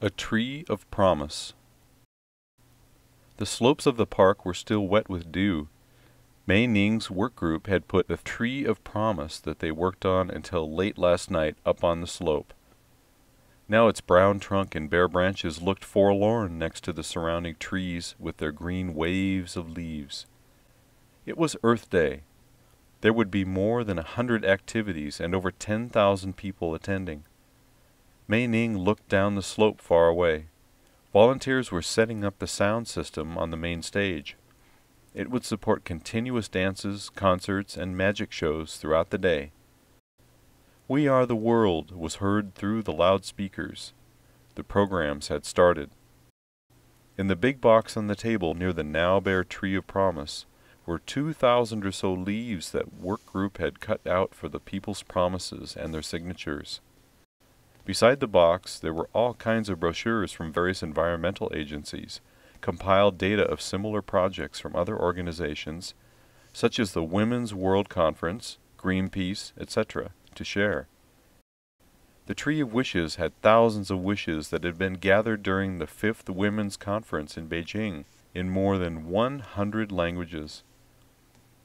A Tree of Promise. The slopes of the park were still wet with dew. Mei Ning's work group had put the Tree of Promise that they worked on until late last night up on the slope. Now its brown trunk and bare branches looked forlorn next to the surrounding trees with their green waves of leaves. It was Earth Day. There would be more than 100 activities and over 10,000 people attending. Mei Ning looked down the slope far away. Volunteers were setting up the sound system on the main stage. It would support continuous dances, concerts, and magic shows throughout the day. "We Are the World" was heard through the loudspeakers. The programs had started. In the big box on the table near the now bare Tree of Promise were 2,000 or so leaves that work group had cut out for the people's promises and their signatures. Beside the box, there were all kinds of brochures from various environmental agencies, compiled data of similar projects from other organizations, such as the Women's World Conference, Greenpeace, etc., to share. The Tree of Wishes had thousands of wishes that had been gathered during the 5th Women's Conference in Beijing in more than 100 languages.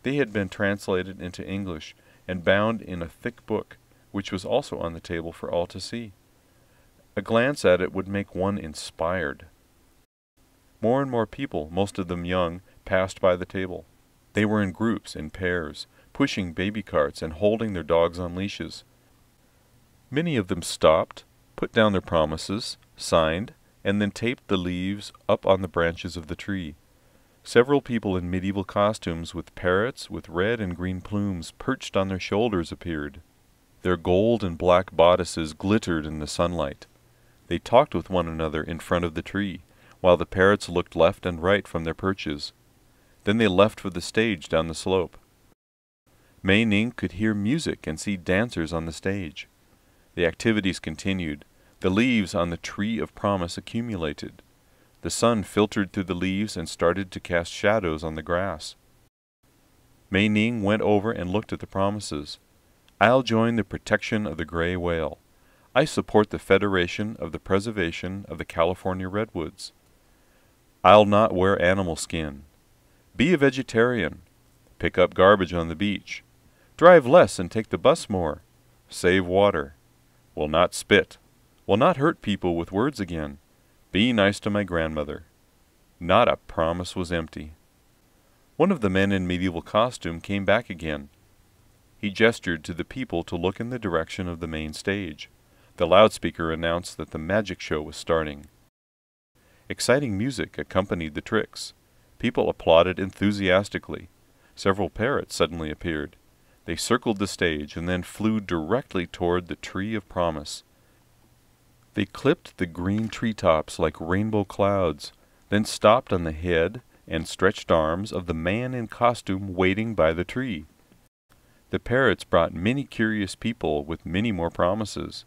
They had been translated into English and bound in a thick book, which was also on the table for all to see. A glance at it would make one inspired. More and more people, most of them young, passed by the table. They were in groups, in pairs, pushing baby carts and holding their dogs on leashes. Many of them stopped, put down their promises, signed, and then taped the leaves up on the branches of the tree. Several people in medieval costumes with parrots with red and green plumes perched on their shoulders appeared. Their gold and black bodices glittered in the sunlight. They talked with one another in front of the tree, while the parrots looked left and right from their perches. Then they left for the stage down the slope. Mei Ning could hear music and see dancers on the stage. The activities continued. The leaves on the Tree of Promise accumulated. The sun filtered through the leaves and started to cast shadows on the grass. Mei Ning went over and looked at the promises. "I'll join the protection of the gray whale. I support the Federation of the Preservation of the California Redwoods. I'll not wear animal skin. Be a vegetarian. Pick up garbage on the beach. Drive less and take the bus more. Save water. Will not spit. Will not hurt people with words again. Be nice to my grandmother." Not a promise was empty. One of the men in medieval costume came back again. He gestured to the people to look in the direction of the main stage. The loudspeaker announced that the magic show was starting. Exciting music accompanied the tricks. People applauded enthusiastically. Several parrots suddenly appeared. They circled the stage and then flew directly toward the Tree of Promise. They clipped the green treetops like rainbow clouds, then stopped on the head and stretched arms of the man in costume waiting by the tree. The parrots brought many curious people with many more promises.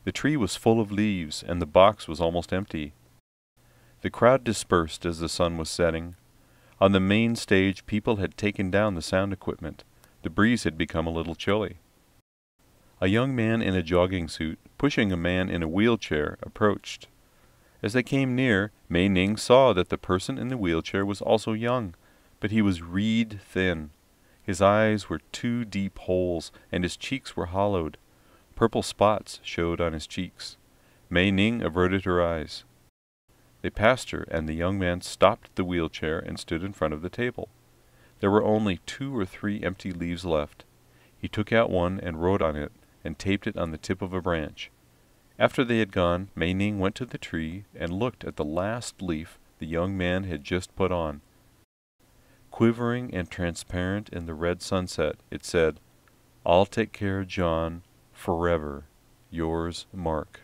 The tree was full of leaves, and the box was almost empty. The crowd dispersed as the sun was setting. On the main stage, people had taken down the sound equipment. The breeze had become a little chilly. A young man in a jogging suit, pushing a man in a wheelchair, approached. As they came near, Mei Ning saw that the person in the wheelchair was also young, but he was reed thin. His eyes were 2 deep holes, and his cheeks were hollowed. Purple spots showed on his cheeks. Mei Ning averted her eyes. They passed her, and the young man stopped the wheelchair and stood in front of the table. There were only 2 or 3 empty leaves left. He took out one and wrote on it, and taped it on the tip of a branch. After they had gone, Mei Ning went to the tree and looked at the last leaf the young man had just put on. Quivering and transparent in the red sunset, it said, "I'll take care of John, forever. Yours, Mark."